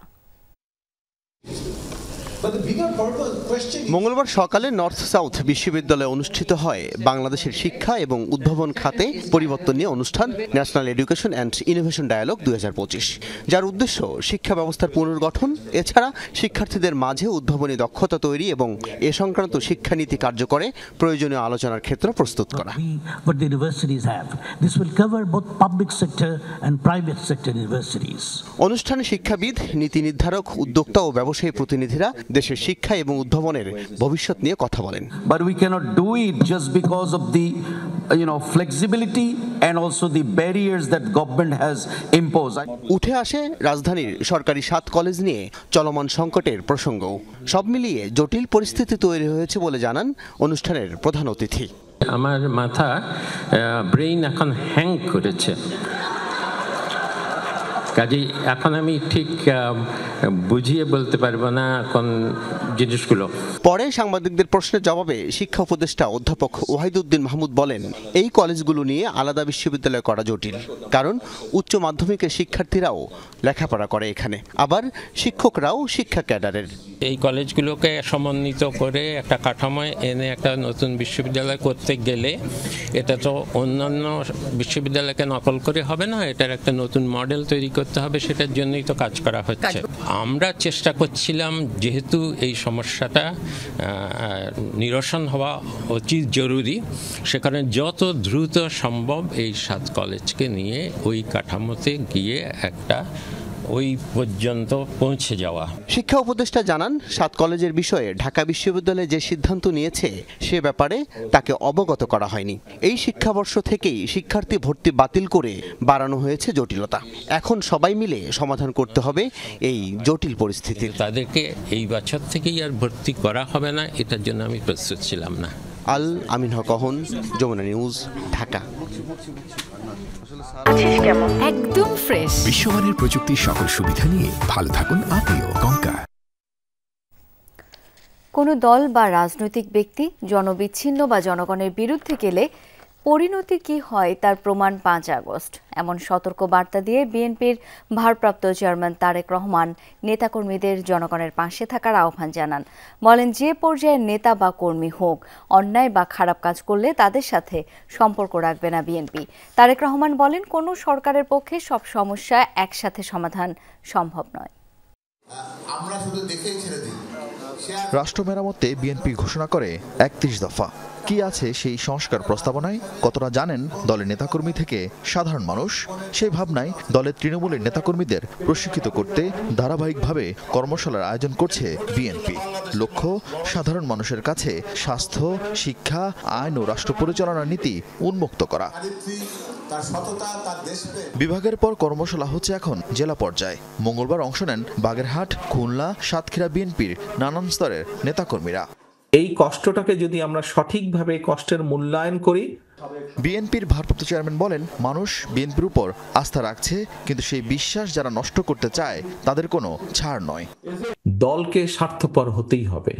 মঙ্গলবার সকালে নর্থ সাউথ বিশ্ববিদ্যালয়ে অনুষ্ঠিত হয় বাংলাদেশের শিক্ষা এবং উদ্ভাবন খাতে পরিবর্তন নিয়ে অনুষ্ঠান national education and innovation dialogue ২০২৫, যার উদ্দেশ্য শিক্ষা ব্যবস্থার পুনর্গঠন, এছাড়া শিক্ষার্থীদের মাঝে উদ্ভাবনী দক্ষতা তৈরি এবং এ সংক্রান্ত শিক্ষানীতি কার্যকরে প্রয়োজনীয় আলোচনার ক্ষেত্র প্রস্তুত করা। অনুষ্ঠানে শিক্ষাবিদ, নীতি নির্ধারক, উদ্যোক্তা ও ব্যবসায়ী প্রতিনিধিরা দেশের শিক্ষা এবং উদ্ভাবনের ভবিষ্যৎ নিয়ে কথা বলেন। But we cannot do it just because of the flexibility and also the barriers that government has imposed. উঠে আসে রাজধানীর সরকারি ৭ কলেজ নিয়ে চলমান সংকটের প্রসঙ্গ। সব মিলিয়ে জটিল পরিস্থিতি তৈরি হয়েছে বলে জানান অনুষ্ঠানের প্রধান অতিথি। আমার মাথা ব্রেইন এখন হ্যাং করেছে, কাজেই এখন আমি ঠিক বুঝিয়ে বলতে পারবো না কোন জিনিসগুলো। পরে সাংবাদিকদের প্রশ্নের জবাবে শিক্ষা উপদেষ্টা অধ্যাপক ওয়াহিদ উদ্দিন মাহমুদ বলেন, এই কলেজগুলো নিয়ে আলাদা বিশ্ববিদ্যালয় করা জটিল, কারণ উচ্চ মাধ্যমিকের শিক্ষার্থীরাও লেখাপড়া করে এখানে, আবার শিক্ষকরাও শিক্ষা ক্যাডারের। এই কলেজগুলোকে সমন্বিত করে একটা কাঠামোয় এনে একটা নতুন বিশ্ববিদ্যালয় করতে গেলে এটা তো অন্যান্য বিশ্ববিদ্যালয়কে নকল করে হবে না, এটার একটা নতুন মডেল তৈরি করতে হবে, সেটার জন্যই তো কাজ করা হচ্ছে। আমরা চেষ্টা করছিলাম, যেহেতু এই সমস্যাটা নিরসন হওয়া অতি জরুরি, সেখানে যত দ্রুত সম্ভব এই ৭ কলেজকে নিয়ে ওই কাঠামোতে গিয়ে একটা ওই পর্যন্ত পৌঁছে যাওয়া। শিক্ষা উপদেষ্টা জানান, ৭ কলেজের বিষয়ে ঢাকা বিশ্ববিদ্যালয় যে সিদ্ধান্ত নিয়েছে সে ব্যাপারে তাকে অবগত করা হয়নি। এই শিক্ষাবর্ষ থেকেই শিক্ষার্থী ভর্তি বাতিল করে বাড়ানো হয়েছে জটিলতা। এখন সবাই মিলে সমাধান করতে হবে এই জটিল পরিস্থিতি। তাদেরকে এই বছর থেকেই আর ভর্তি করা হবে না, এটার জন্য আমি প্রস্তুত ছিলাম না। আল আমিন হক অহন, যমুনা নিউজ, ঢাকা। একদম ফ্রেশ বিশ্বমানের প্রযুক্তির সকল সুবিধা নিয়ে ভালো থাকুন আপনিও। কঙ্কা। কোনো দল বা রাজনৈতিক ব্যক্তি জনবিচ্ছিন্ন বা জনগণের বিরুদ্ধে গেলে পরিণতি কি হয় তার প্রমাণ ৫ আগস্ট। এমন সতর্ক বার্তা দিয়ে বিএনপির ভারপ্রাপ্ত চেয়ারম্যান তারেক রহমান নেতাকর্মীদের জনগণের পাশে থাকার আহ্বান জানান। বলেন, যে পর্যায়ের নেতা বা কর্মী হোক, অন্যায় বা খারাপ কাজ করলে তাদের সাথে সম্পর্ক রাখবে না বিএনপি। তারেক রহমান বলেন, কোনো সরকারের পক্ষে সব সমস্যা একসাথে সমাধান সম্ভব নয়। আমরা শুধু দেখেই ছেড়ে দিই। রাষ্ট্র মেরামতে বিএনপি ঘোষণা করে ৩১ দফা। কি আছে সেই সংস্কার প্রস্তাবনায়? কতটা জানেন দলের নেতাকর্মী থেকে সাধারণ মানুষ? সেই ভাবনায় দলের তৃণমূলের নেতাকর্মীদের প্রশিক্ষিত করতে ধারাবাহিকভাবে কর্মশালার আয়োজন করছে বিএনপি। লক্ষ্য, সাধারণ মানুষের কাছে স্বাস্থ্য, শিক্ষা, আইন ও রাষ্ট্র পরিচালনার নীতি উন্মুক্ত করা। বিভাগের পর কর্মশালা হচ্ছে এখন জেলা পর্যায়ে। মঙ্গলবার অংশ নেন বাগেরহাট, খুলনা, সাতক্ষীরা বিএনপির নানান স্তরের নেতাকর্মীরা। এই কষ্টটাকে যদি আমরা সঠিকভাবে কষ্টের মূল্যায়ন করি। বিএনপির ভারপ্রাপ্ত চেয়ারম্যান বলেন, মানুষ বিএনপির উপর আস্থা রাখছে, কিন্তু সেই বিশ্বাস যারা নষ্ট করতে চায় তাদের কোনো ছাড় নয়। দলকে স্বার্থপর হতেই হবে।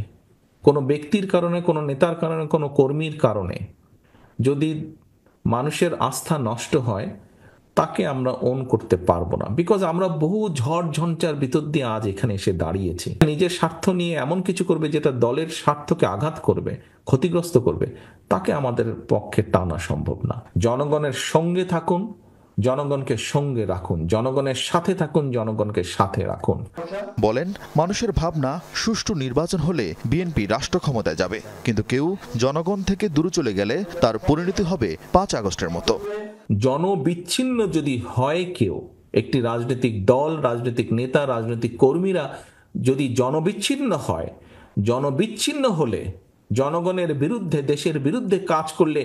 কোনো ব্যক্তির কারণে, কোনো নেতার কারণে, কোনো কর্মীর কারণে যদি মানুষের আস্থা নষ্ট হয়, তাকে আমরা ওন করতে পারবো না। বিকজ আমরা বহু ঝড় ঝঞ্ঝার ভিতর দিয়ে আজ এখানে এসে দাঁড়িয়েছি। নিজের স্বার্থ নিয়ে এমন কিছু করবে যেটা দলের স্বার্থকে আঘাত করবে, ক্ষতিগ্রস্ত করবে, তাকে আমাদের পক্ষে টানা সম্ভব না। জনগণের সঙ্গে থাকুন, জনগণকে সঙ্গে রাখুন, জনগণের সাথে থাকুন, জনগণকে সাথে রাখুন। বলেন, মানুষের ভাবনা সুষ্ঠু নির্বাচন হলে বিএনপি রাষ্ট্র ক্ষমতায় যাবে, কিন্তু কেউ জনগণ থেকে দূরে চলে গেলে তার পরিণতি হবে ৫ আগস্টের মতো। জনবিচ্ছিন্ন যদি হয় কেউ, একটি রাজনৈতিক দল, রাজনৈতিক নেতা, রাজনৈতিক কর্মীরা যদি জনবিচ্ছিন্ন হয়, জনবিচ্ছিন্ন হলে জনগণের বিরুদ্ধে, দেশের বিরুদ্ধে কাজ করলে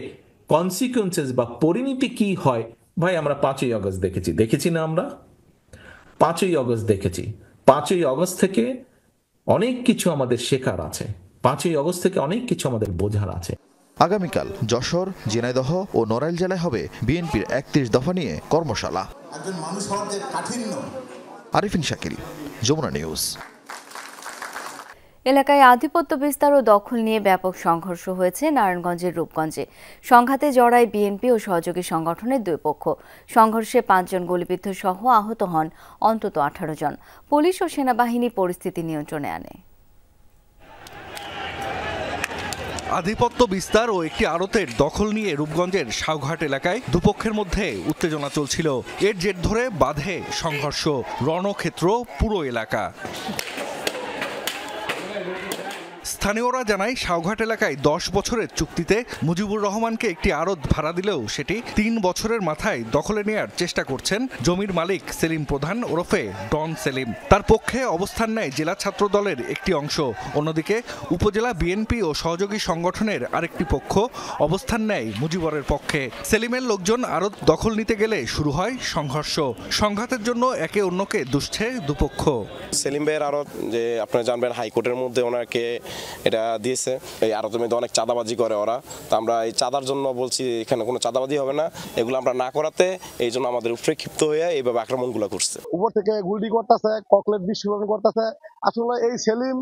কনসিকুয়েন্সেস বা পরিণতি কি হয় ভাই আমরা 5ই আগস্ট দেখেছি না আমরা 5ই আগস্ট দেখেছি। 5ই আগস্ট থেকে অনেক কিছু আমাদের শেখার আছে, 5ই আগস্ট থেকে অনেক কিছু আমাদের বোঝার আছে। আগামীকাল যশোর, ঝিনাইদহ ও নড়াইল জেলায় হবে বিএনপির 31 দফা নিয়ে কর্মশালা। একজন মানুষ হওয়ার যে কাঠিন্য। আরিফিন শাকিল, যমুনা নিউজ। এলাকায় আধিপত্য বিস্তার ও দখল নিয়ে ব্যাপক সংঘর্ষ হয়েছে নারায়ণগঞ্জের রূপগঞ্জে। সংঘাতে জড়ায় বিএনপি ও সহযোগী সংগঠনের দুই পক্ষ। সংঘর্ষে 5 জন গুলিবিদ্ধ সহ আহত হন অন্তত 18 জন। পুলিশ ও সেনাবাহিনী পরিস্থিতি নিয়ন্ত্রণে আনে। আধিপত্য বিস্তার ও একটি আড়তের দখল নিয়ে রূপগঞ্জের সাউঘাট এলাকায় দুপক্ষের মধ্যে উত্তেজনা চলছিল। এর জের ধরে বাধে সংঘর্ষ, রণক্ষেত্র পুরো এলাকা। স্থানীয়রা জানায় সাউঘাট এলাকায় 10 বছরের চুক্তিতে মুজিবুর রহমানকে একটি আড়ত ভাড়া দিলেও সেটি 3 বছরের মাথায় দখলে নেয়ার চেষ্টা করছেন জমির মালিক সেলিম প্রধান ওরফে ডন সেলিম। তার পক্ষে অবস্থান নেয় জেলা ছাত্র দলের একটি অংশ, অন্যদিকে উপজেলা বিএনপি ও সহযোগী সংগঠনের আরেকটি পক্ষ অবস্থান নেয় মুজিবরের পক্ষে। সেলিমের লোকজন আড়ত দখল নিতে গেলে শুরু হয় সংঘর্ষ। সংঘাতের জন্য একে অন্যকে দুষছে দুপক্ষ। সেলিম ভাইয়ের আড়ত যে আপনারা জানবেন হাইকোর্টের মধ্যে ওনাকে এটা দিয়েছে, এই আড়তের মধ্যে অনেক চাঁদাবাজি করে ওরা। তো আমরা এই চাঁদার জন্য বলছি এখানে কোনো চাঁদাবাজি হবে না, এগুলো আমরা না করাতে এই জন্য আমাদের উপরে ক্ষিপ্ত হয়ে এইভাবে আক্রমণগুলো করছে। উপর থেকে গুলি করতেছে, ককলেট বিস্ফোরণ করতেছে। আসলে এই সেলিম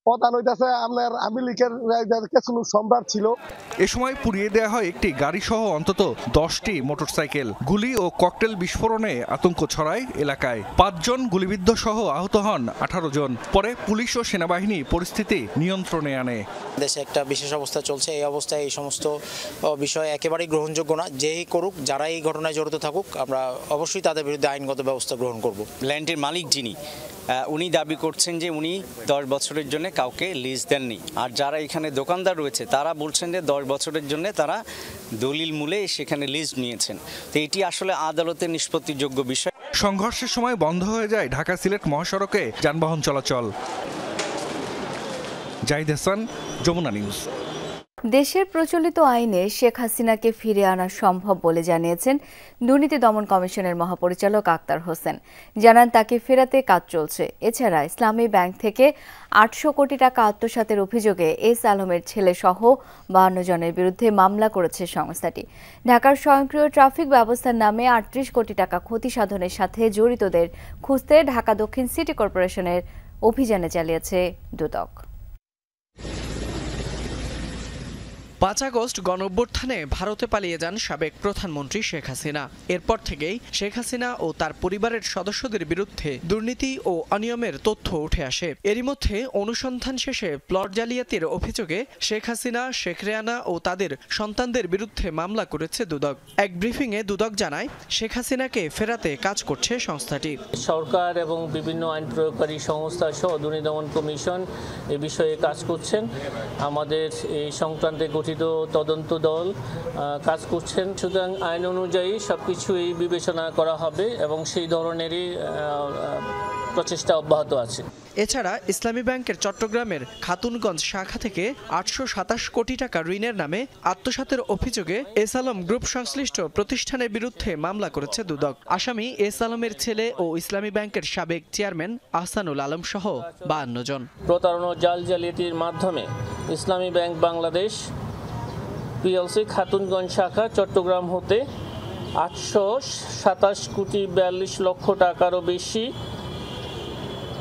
প্রধান হইতেছে আপনার আওয়ামী লীগের কিছু সম্রাট ছিল। এ সময় পুড়িয়ে দেওয়া হয় একটি গাড়ি সহ অন্তত 10টি মোটরসাইকেল। গুলি ও ককটেল বিস্ফোরণে আতঙ্ক ছড়ায় এলাকায়। 5 জন গুলিবিদ্ধ সহ আহত হন 18 জন। পরে পুলিশ ও সেনাবাহিনী পরিস্থিতি নিয়ন্ত্রণে আনে। দেশে একটা বিশেষ অবস্থা চলছে, এই অবস্থায় এই সমস্ত বিষয় একেবারেই গ্রহণযোগ্য না। যেই করুক, যারা এই ঘটনায় জড়িত থাকুক, আমরা অবশ্যই তাদের বিরুদ্ধে আইনগত ব্যবস্থা গ্রহণ করব। ল্যান্ডের মালিক যিনি, উনি দাবি করছেন যে উনি 10 বছরের জন্য কাউকে লিজ দেননি। আর যারা এখানে দোকানদার রয়েছে তারা বলছেন যে 10 বছরের জন্য তারা দলিল মূলে সেখানে লিজ নিয়েছেন। তো এটি আসলে আদালতের নিষ্পত্তিযোগ্য বিষয়। সংঘর্ষের সময় বন্ধ হয়ে যায় ঢাকা সিলেট মহাসড়কে যানবাহন চলাচল। জাহিদ হাসান, যমুনা নিউজ। দেশের প্রচলিত আইনে শেখ হাসিনাকে ফিরে আনা সম্ভব বলে জানিয়েছেন দুর্নীতি দমন কমিশনের মহাপরিচালক আক্তার হোসেন। জানান তাকে ফেরাতে কাজ চলছে। এছাড়া ইসলামী ব্যাংক থেকে 800 কোটি টাকা আত্মসাতের অভিযোগে এস আলমের ছেলে সহ 52 জনের বিরুদ্ধে মামলা করেছে সংস্থাটি। ঢাকার স্বয়ংক্রিয় ট্রাফিক ব্যবস্থার নামে 38 কোটি টাকা ক্ষতি সাধনের সাথে জড়িতদের খুঁজতে ঢাকা দক্ষিণ সিটি কর্পোরেশনের অভিযানে চালিয়েছে দুদক। 5 আগস্ট গণঅভ্যুত্থানে ভারতে পালিয়ে যান সাবেক প্রধানমন্ত্রী শেখ হাসিনা। এরপর থেকেই শেখ হাসিনা ও তার পরিবারের সদস্যদের বিরুদ্ধে দুর্নীতি ও অনিয়মের তথ্য উঠে আসে। এরই মধ্যে অনুসন্ধান শেষে প্লট জালিয়াতির অভিযোগে শেখ হাসিনা, শেখ রেহানা ও তাদের সন্তানদের বিরুদ্ধে মামলা করেছে দুদক। এক ব্রিফিংয়ে দুদক জানায় শেখ হাসিনাকে ফেরাতে কাজ করছে সংস্থাটি। সরকার এবং বিভিন্ন আইন প্রয়োগকারী সংস্থা সহ দুর্নীতি দমন কমিশন এ বিষয়ে কাজ করছেন। আমাদের এই সংক্রান্তে গঠিত তদন্ত দল কাজ করছেন। সুতরাং আইন অনুযায়ী সবকিছুই বিবেচনা করা হবে এবং সেই ধরনেরই প্রচেষ্টা অব্যাহত আছে। এছাড়া ইসলামী ব্যাংকের চট্টগ্রামের খাতুনগঞ্জ শাখা থেকে 827 কোটি টাকা ঋণের নামে আত্মসাতের অভিযোগে এস আলম গ্রুপ সংশ্লিষ্ট প্রতিষ্ঠানের বিরুদ্ধে মামলা করেছে দুদক। আসামি এস আলমের ছেলে ও ইসলামী ব্যাংকের সাবেক চেয়ারম্যান আহসানুল আলম সহ 52 জন। প্রতারণা জাল জালিয়াতির মাধ্যমে ইসলামী ব্যাংক বাংলাদেশ পিএলসি খাতুনগঞ্জ শাখা চট্টগ্রাম হতে 827 কোটি 42 লক্ষ টাকারও বেশি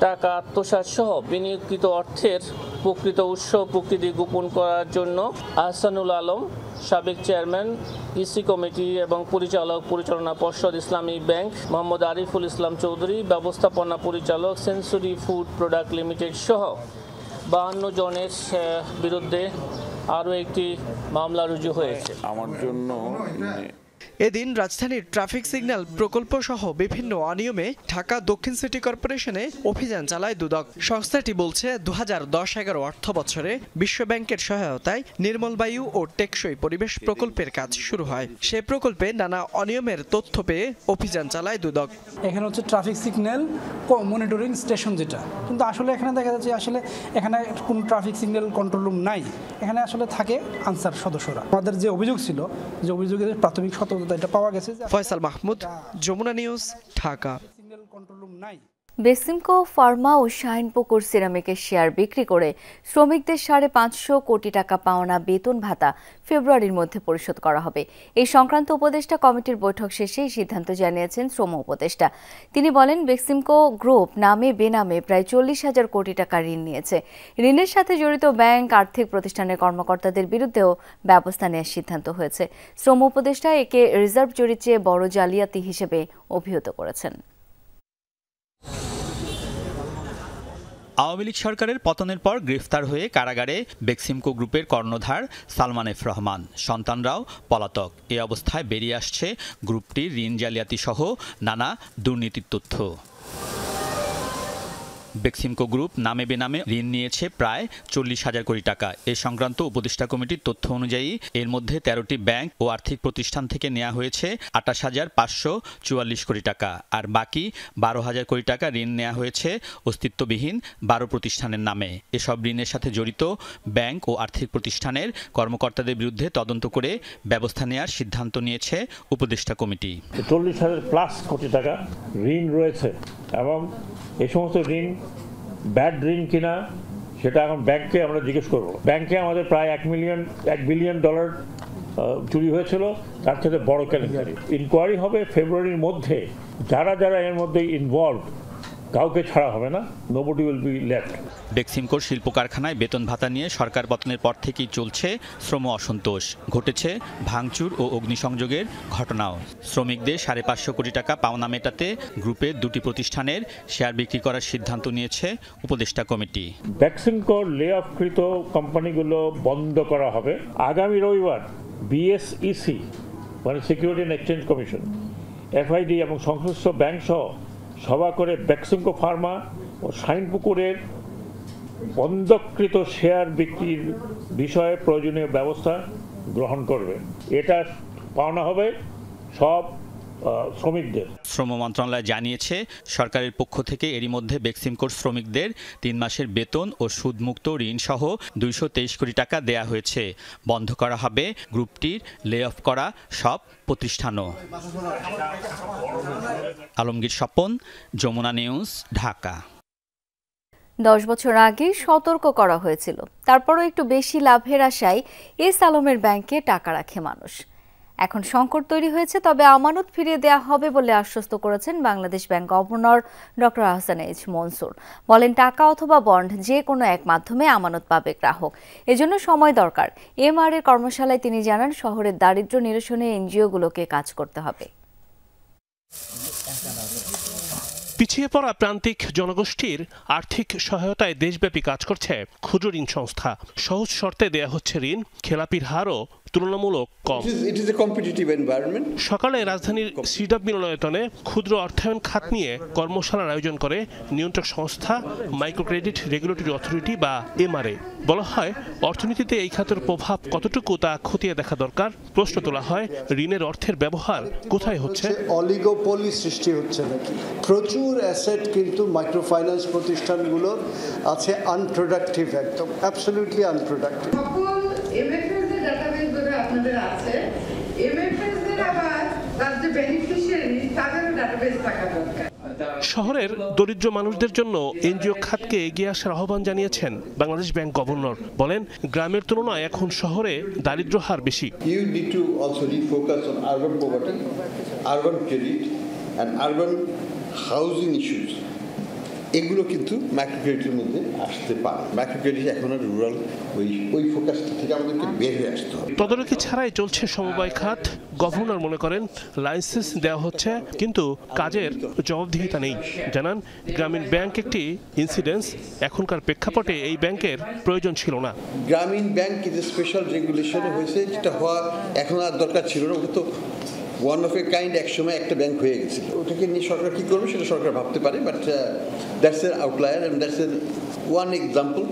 টাকা আত্মসাৎ সহ বিনিয়োগকৃত অর্থের প্রকৃত উৎস প্রকৃতি গোপন করার জন্য আহসানুল আলম, সাবেক চেয়ারম্যান ইসি কমিটি এবং পরিচালনা পর্ষদ ইসলামী ব্যাংক, মোহাম্মদ আরিফুল ইসলাম চৌধুরী, ব্যবস্থাপনা পরিচালক সেঞ্চুরি ফুড প্রোডাক্ট লিমিটেড সহ 52 জনের বিরুদ্ধে আরও একটি মামলা রুজু হয়েছে। আমার জন্য এদিন রাজধানীর ট্রাফিক সিগন্যাল প্রকল্প সহ বিভিন্ন অনিয়মে ঢাকা দক্ষিণ সিটি কর্পোরেশনে অভিযান চালায় দুদক। সংস্থাটি বলছে 2010-11 অর্থ বছরে বিশ্ব ব্যাংকের সহায়তায় নির্মল বায়ু ও টেকসই পরিবেশ প্রকল্পের কাজ শুরু হয়। সে প্রকল্পে নানা অনিয়মের তথ্য পেয়ে অভিযান চালায় দুদক। এখানে হচ্ছে ট্রাফিক সিগন্যাল মনিটরিং স্টেশন, যেটা কিন্তু আসলে এখানে দেখা যাচ্ছে আসলে এখানে কোনো ট্রাফিক সিগন্যাল কন্ট্রোল রুম নাই। এখানে আসলে থাকে আনসার সদস্যরা। আমাদের যে অভিযোগ ছিল, যে অভিযোগের প্রাথমিক সতর্কতা এটা পাওয়া গেছে। Faisal Mahmud, Jamuna news, Dhaka. Control room নাই। বেক্সিমকো ফার্মা ও শাহিনপুকুর সিরামিকের শেয়ার বিক্রি করে শ্রমিকদের 550 কোটি টাকা পাওনা বেতন ভাতা ফেব্রুয়ারির মধ্যে পরিশোধ করা হবে। এই সংক্রান্ত উপদেষ্টা কমিটির বৈঠক শেষে এই সিদ্ধান্ত জানিয়েছেন শ্রম উপদেষ্টা। তিনি বলেন, বেক্সিমকো গ্রুপ নামে বেনামে প্রায় 40,000 কোটি টাকা ঋণ নিয়েছে। ঋণের সাথে জড়িত ব্যাংক, আর্থিক প্রতিষ্ঠানের কর্মকর্তাদের বিরুদ্ধেও ব্যবস্থা নেওয়ার সিদ্ধান্ত হয়েছে। শ্রম উপদেষ্টা একে রিজার্ভ জরির চেয়ে বড় জালিয়াতি হিসেবে অভিহিত করেছেন। আওয়ামী লীগ সরকারের পতনের পর গ্রেফতার হয়ে কারাগারে বেক্সিমকো গ্রুপের কর্ণধার সালমান এফ রহমান সন্তানরাও পলাতক। এ অবস্থায় বেরিয়ে আসছে গ্রুপটির ঋণ জালিয়াতি সহ নানা দুর্নীতির তথ্য। বেক্সিমকো গ্রুপ নামে বেনামে ঋণ নিয়েছে প্রায় 40,000 কোটি টাকা। এ সংক্রান্ত উপদেষ্টা কমিটির তথ্য অনুযায়ী এর মধ্যে 13টি ব্যাংক ও আর্থিক প্রতিষ্ঠান থেকে নেওয়া হয়েছে 28,544 কোটি টাকা, আর বাকি 12,000 কোটি টাকা ঋণ নেওয়া হয়েছে অস্তিত্ববিহীন 12 প্রতিষ্ঠানের নামে। এসব ঋণের সাথে জড়িত ব্যাংক ও আর্থিক প্রতিষ্ঠানের কর্মকর্তাদের বিরুদ্ধে তদন্ত করে ব্যবস্থা নেওয়ার সিদ্ধান্ত নিয়েছে উপদেষ্টা কমিটি। 40,000+ কোটি টাকা ঋণ রয়েছে এবং এই সমস্ত ঋণ ব্যাড ঋণ কিনা সেটা এখন ব্যাংকে আমরা জিজ্ঞেস করব। ব্যাংকে আমাদের প্রায় $1 বিলিয়ন চুরি হয়েছিল, তার সাথে বড় কেলেঙ্কারি। ইনকোয়ারি হবে ফেব্রুয়ারির মধ্যে। যারা যারা এর মধ্যে ইনভলভ কাউকে ছাড়া হবে না, নোবডি উইল বি লেফট। বেক্সিমকোর শিল্প কারখানায় বেতন ভাতা নিয়ে সরকার পতনের পর থেকেই চলছে শ্রম অসন্তোষ। ঘটেছে ভাঙচুর ও অগ্নিসংযোগের ঘটনাও। শ্রমিকদের 550 কোটি টাকা পাওনা মেটাতে গ্রুপের 2টি প্রতিষ্ঠানের শেয়ার বিক্রি করার সিদ্ধান্ত নিয়েছে উপদেষ্টা কমিটি। বেক্সিমকোর লে অফকৃত কোম্পানিগুলো বন্ধ করা হবে। আগামী রবিবার বিএসইসি মানে security and exchange commission, FID এবং সংশ্লিষ্ট ব্যাংক সহ সভা করে বেক্সিমকো ফার্মা ও শাহিনপুকুরের বন্ধকৃত শেয়ার বিক্রির বিষয়ে প্রয়োজনীয় ব্যবস্থা গ্রহণ করবে। এটা পাওনা হবে সব শ্রমিকদের। শ্রম মন্ত্রণালয় জানিয়েছে, সরকারের পক্ষ থেকে এরই মধ্যে বেক্সিমকোর শ্রমিকদের 3 মাসের বেতন ও সুদমুক্ত ঋণ সহ 223 কোটি টাকা দেয়া হয়েছে। বন্ধ করা হবে গ্রুপটির লে অফ করা সব প্রতিষ্ঠানও। আলমগীর স্বপন, যমুনা নিউজ, ঢাকা। 10 বছর আগে সতর্ক করা হয়েছিল, তারপরও একটু বেশি লাভের আশায় এস আলমের ব্যাংকে টাকা রাখে মানুষ। এখন সংকট তৈরি হয়েছে, তবে আমানত ফিরিয়ে দেওয়া হবে বলে আশ্বস্ত করেছেন Bangladesh bank governor doctor Ahsan H Mansur. বলেন, টাকা অথবা বন্ড যে কোনো এক মাধ্যমে আমানত পাবে গ্রাহক, এজন্য সময় দরকার। এমআর এর কর্মশালায় তিনি জানান, শহরের দারিদ্র্য নিরসনে এনজিওগুলোকে কাজ করতে হবে। পিছিয়ে পড়া প্রান্তিক জনগোষ্ঠীর আর্থিক সহায়তায় দেশব্যাপী কাজ করছে ক্ষুদ্র ঋণ সংস্থা। সহজ শর্তে দেয়া হচ্ছে ঋণ, খেলাপির হারও তুলনামূলক কম। সকালে রাজধানীর সিডাব মিলনায়তনে ক্ষুদ্র অর্থায়ন খাত নিয়ে কর্মশালার আয়োজন করে নিয়ন্ত্রক সংস্থা মাইক্রো ক্রেডিট রেগুলেটরি অথরিটি বা এমআরএ। বলা হয়, অর্থনীতিতে এই খাতের প্রভাব কতটুকু তা খতিয়ে দেখা দরকার। প্রশ্ন তোলা হয়, ঋণের অর্থের ব্যবহার কোথায় হচ্ছে। অলিগোপলি সৃষ্টি হচ্ছে নাকি? প্রচুর অ্যাসেট কিন্তু মাইক্রো ফাইন্যান্স প্রতিষ্ঠানগুলোর আছে আনপ্রোডাক্টিভ, একদম অ্যাবসলিউটলি আনপ্রোডাক্টিভ। আপনাদের আছে এমএফএস এর আবার তার যে বেনিফিশিয়ারি তাদেরও ডাটাবেস থাকা দরকার। শহরের দরিদ্র মানুষদের জন্য এনজিও খাতকে এগিয়ে আসার আহ্বান জানিয়েছেন বাংলাদেশ ব্যাংক গভর্নর। বলেন, গ্রামের তুলনায় এখন শহরে দারিদ্র্য হার বেশি। You need to also refocus on urban poverty, urban credit and urban housing issues. এগুলো কিন্তু মাইক্রো ক্রেডিটের মধ্যে আসতে পারে। মাইক্রো ক্রেডিট এখন আর রুরাল ওই ফোকাস থেকে আমাদেরকে বের হয়ে আসতে হবে। তদারকি ছাড়াই চলছে সমবায় খাত। গভর্নর মনে করেন, লাইসেন্স দেওয়া হচ্ছে কিন্তু কাজের জবাবদিহিতা নেই। জানান, গ্রামীণ ব্যাংক একটি ইনসিডেন্স, এখনকার প্রেক্ষাপটে এই ব্যাংকের প্রয়োজন ছিল না। গ্রামীণ ব্যাংক যে স্পেশাল রেগুলেশনে হয়েছে, যেটা হওয়া এখন আর দরকার ছিল না। ওটা তো ওয়ান অফ এ কাইন্ড, একসময় একটা ব্যাংক হয়ে গেছিল। ওটাকে নিয়ে সরকার কী করবে সেটা সরকার ভাবতে পারে, but that's N outlier and that's N one example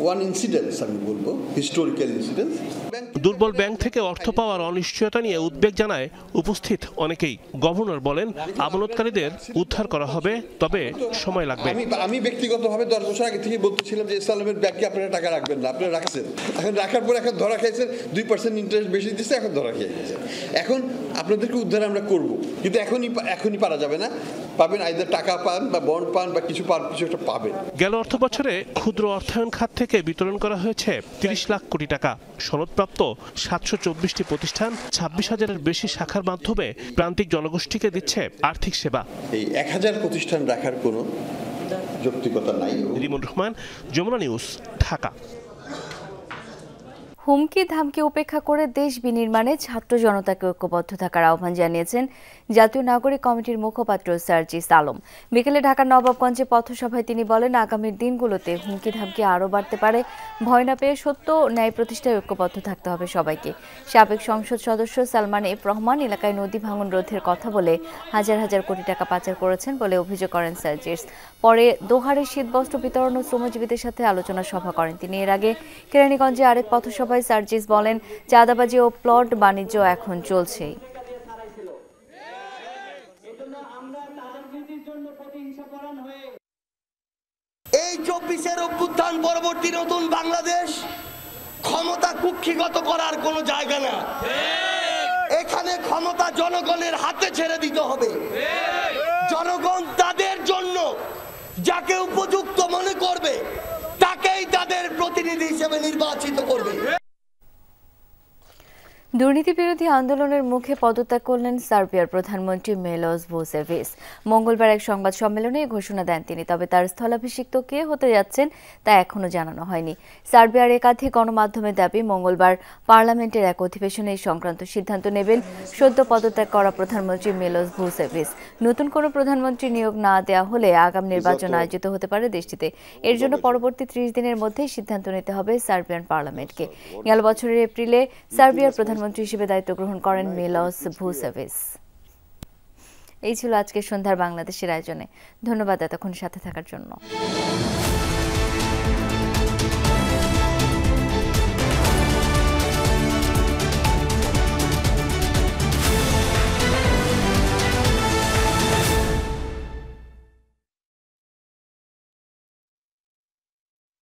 one incidence আমি বলবো, হিস্টোরিক্যাল ইনসিডেন্স। দুর্বল ব্যাংক থেকে অর্থ পাওয়ার অনিশ্চয়তা নিয়ে উদ্বেগ জানায় উপস্থিত অনেকেই। গভর্নর বলেন আমানতকারীদের উদ্ধার করা হবে, তবে সময় লাগবে। আমি ব্যক্তিগতভাবে 10 বছর আগে থেকে বলতেছিলাম যে ইসলামের ব্যাংকে আপনারা টাকা রাখবেন না, আপনারা রাখছেন, এখন রাখার পর এখন ধরা খেয়েছেন, 2% ইন্টারেস্ট বেশি দিচ্ছে, এখন ধরা খেয়ে গেছে। এখন আপনাদেরকে উদ্ধার আমরা করব, কিন্তু এখনই পারা যাবে না। পাবেন আইদার টাকা পান বা বন্ড পান বা কিছু একটা পাবেন। গেল অর্থ বছরে ক্ষুদ্র অর্থায়ন খাত থেকে বিতরণ করা হয়েছে 30 লাখ কোটি টাকা। সনদপ্রাপ্ত 724টি প্রতিষ্ঠান 26,000-এর বেশি শাখার মাধ্যমে প্রান্তিক জনগোষ্ঠীকে দিচ্ছে আর্থিক সেবা। এই 1000 প্রতিষ্ঠান রাখার কোনো যৌক্তিকতা নাই। রিমন রহমান, যমুনা নিউজ, ঢাকা। হুমকি ধামকি উপেক্ষা করে দেশ বিনির্মাণে ছাত্র জনতাকে ঐক্যবদ্ধ থাকার আহ্বান জানিয়েছেন জাতীয় নাগরিক কমিটির মুখপাত্র সার্জিস আলম। বিকেলে ঢাকার নবাবগঞ্জে পথসভায় তিনি বলেন, আগামীর দিনগুলোতে হুমকি ধামকি আরও বাড়তে পারে। ভয় না পেয়ে সত্য ন্যায় প্রতিষ্ঠায় ঐক্যবদ্ধ থাকতে হবে সবাইকে। সাবেক সংসদ সদস্য সালমান এফ রহমান এলাকায় নদী ভাঙন রোধের কথা বলে হাজার হাজার কোটি টাকা পাচার করেছেন বলে অভিযোগ করেন সার্জিস। পরে দোহারে শীতবস্ত্র বিতরণ ও শ্রমজীবীদের সাথে আলোচনা সভা করেন তিনি। এর আগে কেরানীগঞ্জে আরেক পথসভায় সার্জিস বলেন, চাঁদাবাজি ও প্লট বাণিজ্য এখন চলছেই। এই 24-এর অভ্যুত্থান পরবর্তী নতুন বাংলাদেশ ক্ষমতা কুক্ষিগত করার কোনো জায়গা না। এখানে ক্ষমতা জনগণের হাতে ছেড়ে দিতে হবে। জনগণ তাদের জন্য যাকে উপযুক্ত মনে করবে তাকেই তাদের প্রতিনিধি হিসেবে নির্বাচিত করবে। দুর্নীতি বিরোধী আন্দোলনের মুখে পদত্যাগ করলেন সার্বিয়ার প্রধানমন্ত্রী মিলোস ভুসেভিচ। মঙ্গলবার এক সংবাদ সম্মেলনে ঘোষণা দেন তিনি। তবে তার স্থলাভিষিক্ত কে হতে যাচ্ছেন তা এখনো জানানো হয়নি। সার্বিয়ার একাধিক গণমাধ্যমের দাবি, মঙ্গলবার পার্লামেন্টের এক অধিবেশনে এই সংক্রান্ত সিদ্ধান্ত নেবেন সদ্য পদত্যাগ করা প্রধানমন্ত্রী মিলোস ভুসেভিচ। নতুন কোনো প্রধানমন্ত্রী নিয়োগ না দেওয়া হলে আগাম নির্বাচন আয়োজিত হতে পারে দেশটিতে। এর জন্য পরবর্তী 30 দিনের মধ্যেই সিদ্ধান্ত নিতে হবে সার্বিয়ান পার্লামেন্টকে। গেল বছরের এপ্রিলে সার্বিয়ার প্রধানমন্ত্রী হিসেবে দায়িত্ব গ্রহণ করেন মিলোস ভুসেভিচ। এই ছিল আজকের সন্ধ্যার বাংলাদেশের আয়োজনে। ধন্যবাদ এতক্ষণ সাথে থাকার জন্য।